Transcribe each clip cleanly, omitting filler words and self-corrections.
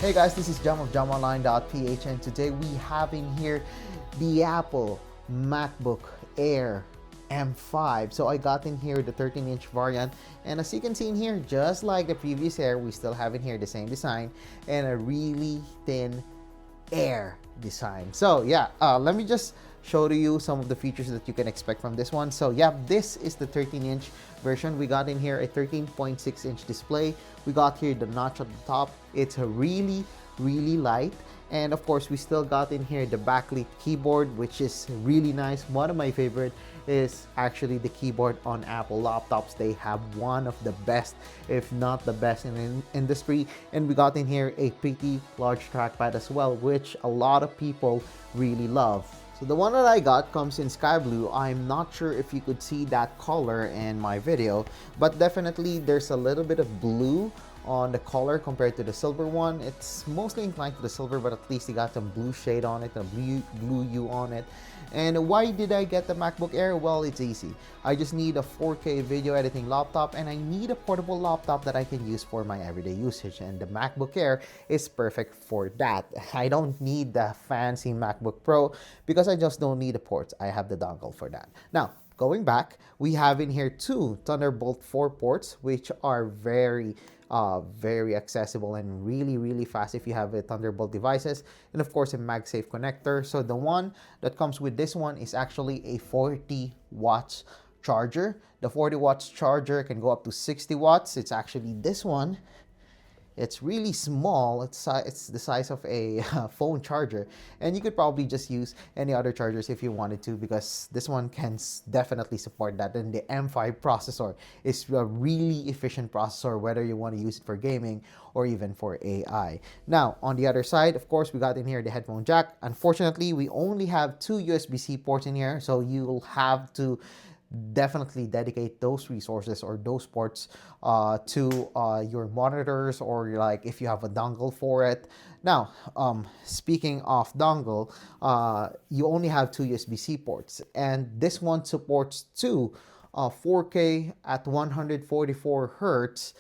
Hey guys, this is Jam of JamOnline.ph, and today we have in here the Apple MacBook Air M5. So I got in here the 13-inch variant, and as you can see in here, just like the previous Air, we still have in here the same design and a really thin Air design. So yeah, let me just show to you some of the features that you can expect from this one. So yeah, this is the 13-inch version. We got in here a 13.6-inch display. We got here the notch at the top. It's a really light, and of course we still got in here the backlit keyboard, which is really nice. One of my favorite is actually the keyboard on Apple laptops. They have one of the best, if not the best, in the industry. And we got in here a pretty large trackpad as well, which a lot of people really love. So the one that I got comes in sky blue. I'm not sure if you could see that color in my video, but definitely there's a little bit of blue on the color compared to the silver one. It's mostly inclined to the silver, but at least you got some blue shade on it, a blue hue on it. And why did I get the MacBook Air? Well, it's easy. I just need a 4K video editing laptop, and I need a portable laptop that I can use for my everyday usage, and the MacBook Air is perfect for that. I don't need the fancy MacBook Pro because I just don't need the ports. I have the dongle for that. Now, going back, we have in here two Thunderbolt 4 ports, which are very accessible and really fast if you have a Thunderbolt devices, and of course a MagSafe connector. So the one that comes with this one is actually a 40 watts charger. The 40 watts charger can go up to 60 watts. It's actually this one. It's really small. It's the size of a phone charger, and you could probably just use any other chargers if you wanted to, because this one can definitely support that. And the M5 processor is a really efficient processor, whether you want to use it for gaming or even for AI. Now, on the other side, of course, we got in here the headphone jack. Unfortunately, we only have two USB-C ports in here, so you'll have to definitely dedicate those resources or those ports to your monitors, or like if you have a dongle for it. Now, speaking of dongle, you only have two USB-C ports, and this one supports two 4K at 144 hertz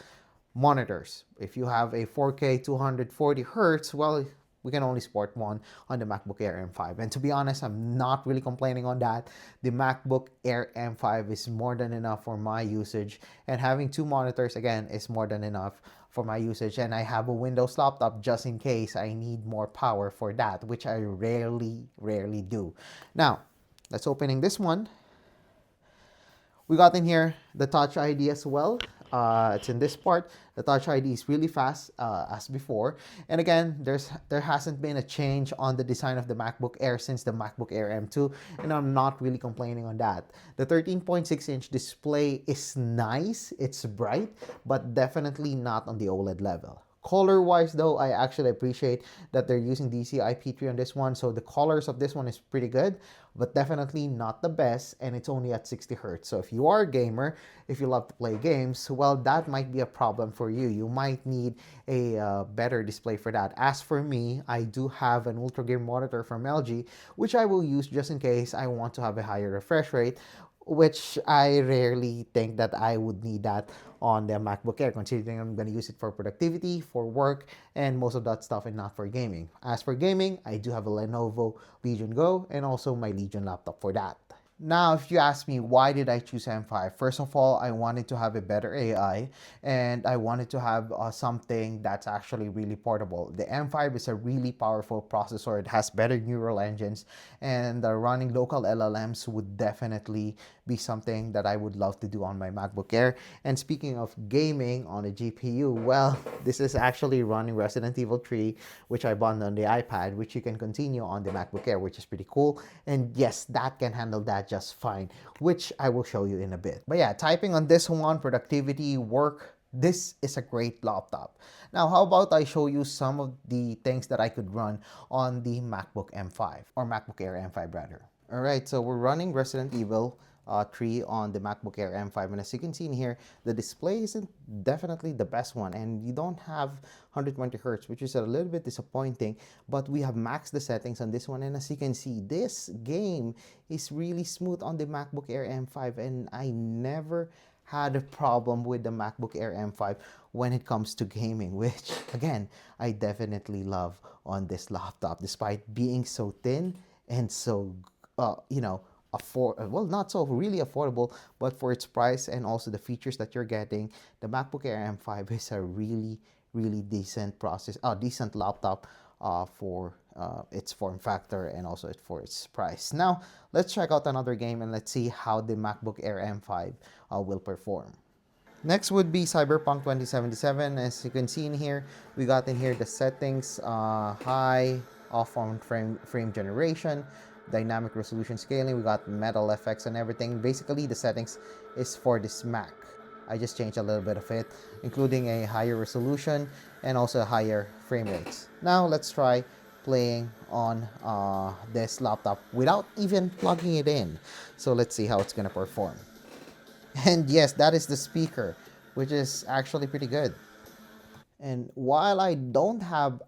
monitors. If you have a 4K 240 hertz, well, we can only support one on the MacBook Air M5. And to be honest, I'm not really complaining on that. The MacBook Air M5 is more than enough for my usage. And having two monitors, again, is more than enough for my usage. And I have a Windows laptop just in case I need more power for that, which I rarely do. Now, let's opening this one. We got in here the Touch ID as well. It's in this part. The Touch ID is really fast as before. And again, there hasn't been a change on the design of the MacBook Air since the MacBook Air M2, and I'm not really complaining on that. The 13.6-inch display is nice, it's bright, but definitely not on the OLED level. Color-wise though, I actually appreciate that they're using DCI-P3 on this one, so the colors of this one is pretty good, but definitely not the best, and it's only at 60 hertz. So if you are a gamer, if you love to play games, well, that might be a problem for you. You might need a better display for that. As for me, I do have an Ultra Gear monitor from LG, which I will use just in case I want to have a higher refresh rate, which I rarely think that I would need that on the MacBook Air, considering I'm going to use it for productivity, for work, and most of that stuff, and not for gaming. As for gaming, I do have a Lenovo Legion Go and also my Legion laptop for that. Now, if you ask me why did I choose M5, first of all, I wanted to have a better AI, and I wanted to have something that's actually really portable. The M5 is a really powerful processor. It has better neural engines, and running local LLMs would definitely be something that I would love to do on my MacBook Air. And speaking of gaming on the GPU, well, this is actually running Resident Evil 3, which I bought on the iPad, which you can continue on the MacBook Air, which is pretty cool. And yes, that can handle that just fine, which I will show you in a bit. But yeah, typing on this one, productivity, work, this is a great laptop. Now, how about I show you some of the things that I could run on the MacBook M5, or MacBook Air M5 rather. All right, so we're running Resident Evil 3 on the MacBook Air M5, and as you can see in here, the display isn't definitely the best one, and you don't have 120 hertz, which is a little bit disappointing, but we have maxed the settings on this one, and as you can see, this game is really smooth on the MacBook Air M5, and I never had a problem with the MacBook Air M5 when it comes to gaming, which again, I definitely love on this laptop, despite being so thin and so, you know, well, not so really affordable, but for its price and also the features that you're getting, the MacBook Air M5 is a really decent laptop for its form factor and also for its price. Now, let's check out another game and let's see how the MacBook Air M5 will perform. Next would be Cyberpunk 2077. As you can see in here, we got in here the settings, high, off on frame generation, dynamic resolution scaling, we got metal effects and everything. Basically, the settings is for this Mac. I just changed a little bit of it, including a higher resolution and also higher frame rates. Now, let's try playing on this laptop without even plugging it in. So let's see how it's gonna perform. And yes, that is the speaker, which is actually pretty good. And while I don't have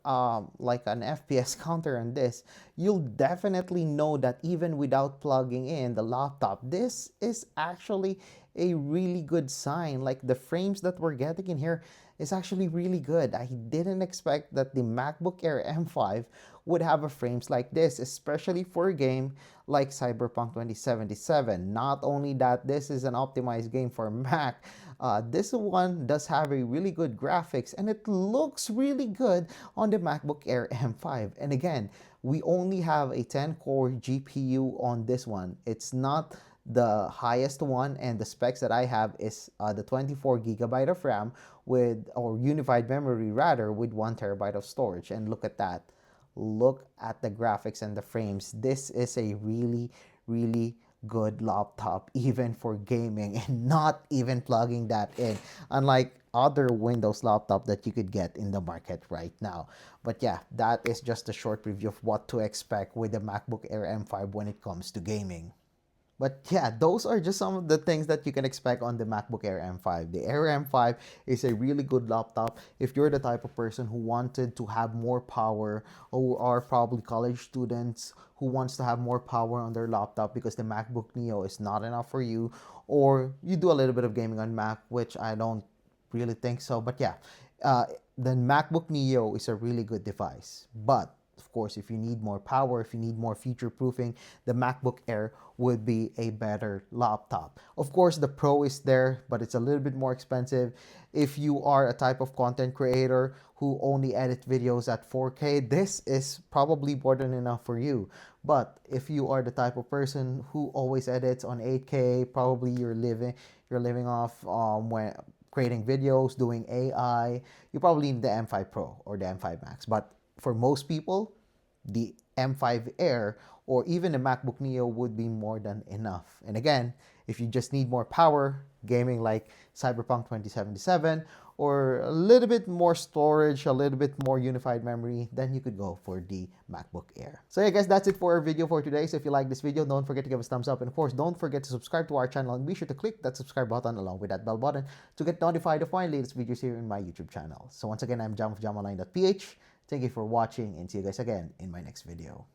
like an FPS counter on this, you'll definitely know that even without plugging in the laptop, this is actually a really good sign. Like the frames that we're getting in here is actually really good. I didn't expect that the MacBook Air M5 would have a frames like this, especially for a game like Cyberpunk 2077. Not only that, this is an optimized game for Mac, this one does have a really good graphics and it looks really good on the MacBook Air M5. And again, we only have a 10-core GPU on this one. It's not the highest one, and the specs that I have is the 24 GB of RAM with, or unified memory rather, with 1 TB of storage. And look at that. Look at the graphics and the frames. This is a really good laptop even for gaming and not even plugging that in, unlike other Windows laptop that you could get in the market right now. But yeah, that is just a short preview of what to expect with the MacBook Air M5 when it comes to gaming. But yeah, those are just some of the things that you can expect on the MacBook Air M5. The Air M5 is a really good laptop if you're the type of person who wanted to have more power, or are probably college students who wants to have more power on their laptop because the MacBook Neo is not enough for you, or you do a little bit of gaming on Mac, which I don't really think so. But yeah, the MacBook Neo is a really good device. But of course, if you need more power, if you need more future proofing, the MacBook Air would be a better laptop. Of course, the Pro is there, but it's a little bit more expensive. If you are a type of content creator who only edit videos at 4K, this is probably more than enough for you. But if you are the type of person who always edits on 8K, probably you're living off when creating videos, doing AI, you probably need the M5 Pro or the M5 Max. But for most people, the M5 Air or even the MacBook Neo would be more than enough. And again, if you just need more power, gaming like Cyberpunk 2077, or a little bit more storage, a little bit more unified memory, then you could go for the MacBook Air. So yeah guys, that's it for our video for today. So if you like this video, don't forget to give us a thumbs up. And of course, don't forget to subscribe to our channel and be sure to click that subscribe button along with that bell button to get notified of my latest videos here in my YouTube channel. So once again, I'm Jam of JamOnline.ph. Thank you for watching and see you guys again in my next video.